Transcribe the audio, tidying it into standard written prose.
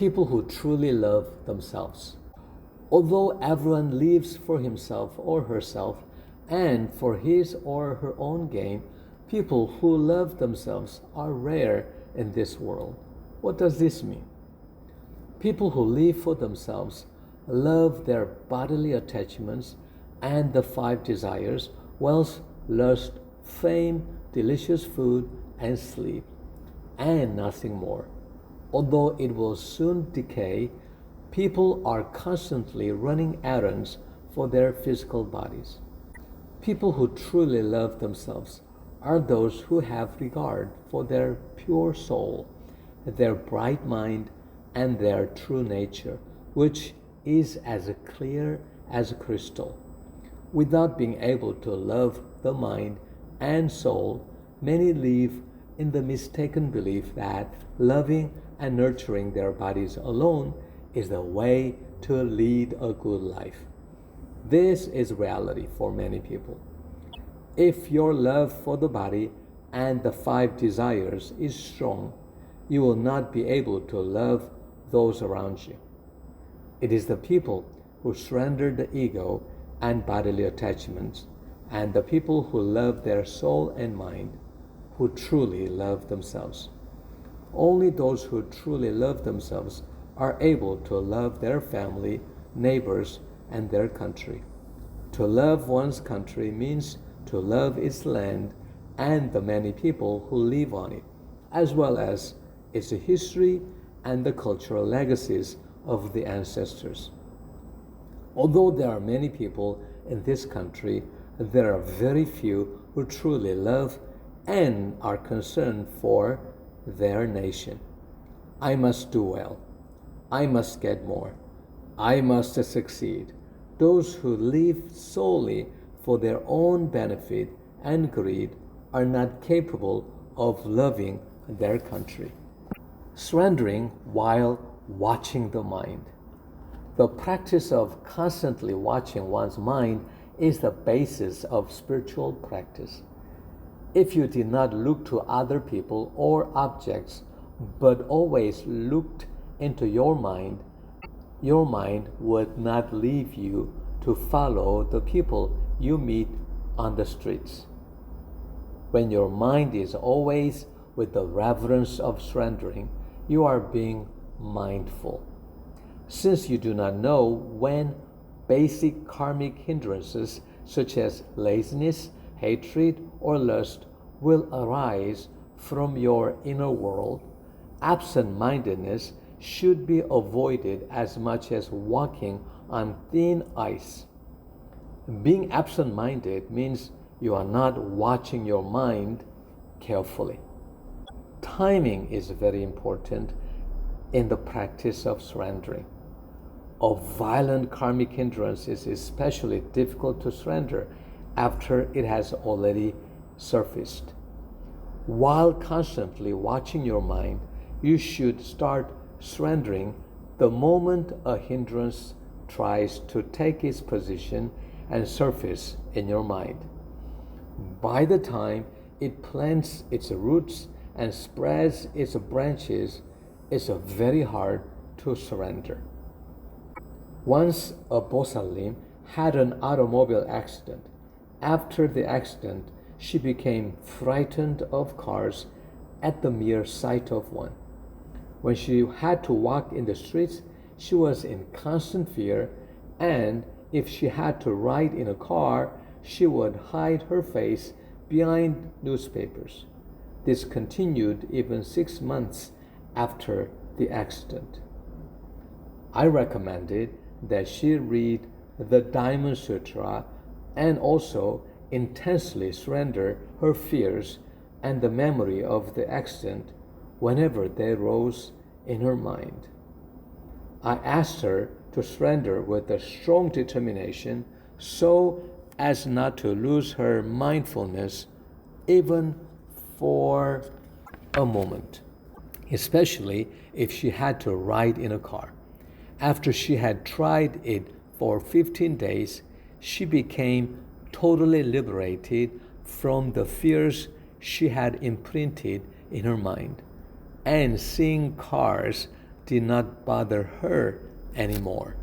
people who truly love themselves. Although everyone lives for himself or herself and for his or her own gain, people who love themselves are rare in this world. What does this mean? People who live for themselves love their bodily attachments and the five desires: wealth, lust, fame, delicious food, and sleep, and nothing more. Although it will soon decay, people are constantly running errands for their physical bodies. People who truly love themselves are those who have regard for their pure soul, their bright mind, and their true nature, which is as clear as crystal. Without being able to love the mind and soul, many live in the mistaken belief that loving and nurturing their bodies alone is the way to lead a good life. This is reality for many people. If your love for the body and the five desires is strong, you will not be able to love those around you. It is the people who surrender the ego and bodily attachments, and the people who love their soul and mind, who truly love themselves. Only those who truly love themselves are able to love their family, neighbors, and their country. To love one's country means to love its land and the many people who live on it, as well as its history and the cultural legacies of the ancestors. Although there are many people in this country, there are very few who truly love and are concerned for their nation. I must do well. I must get more. I must succeed. Those who live solely for their own benefit and greed are not capable of loving their country. Surrendering while watching the mind. The practice of constantly watching one's mind is the basis of spiritual practice. If you did not look to other people or objects, but always looked into your mind would not leave you to follow the people you meet on the streets. When your mind is always with the reverence of surrendering, you are being mindful. Since you do not know when basic karmic hindrances such as laziness, hatred, or lust will arise from your inner world, absent-mindedness should be avoided as much as walking on thin ice. Being absent-minded means you are not watching your mind carefully. Timing is very important in the practice of surrendering. A violent karmic hindrance is especially difficult to surrender after it has already surfaced. While constantly watching your mind, you should start surrendering the moment a hindrance tries to take its position and surface in your mind. By the time it plants its roots and spreads its branches, it's very hard to surrender. Once a Bosalim had an automobile accident. After the accident, she became frightened of cars at the mere sight of one. When she had to walk in the streets, she was in constant fear, and if she had to ride in a car, she would hide her face behind newspapers. This continued even 6 months after the accident. I recommended that she read the Diamond Sutra and also intensely surrender her fears and the memory of the accident whenever they rose in her mind. I asked her to surrender with a strong determination so as not to lose her mindfulness even for a moment, especially if she had to ride in a car. After she had tried it for 15 days, she became totally liberated from the fears she had imprinted in her mind, and seeing cars did not bother her anymore.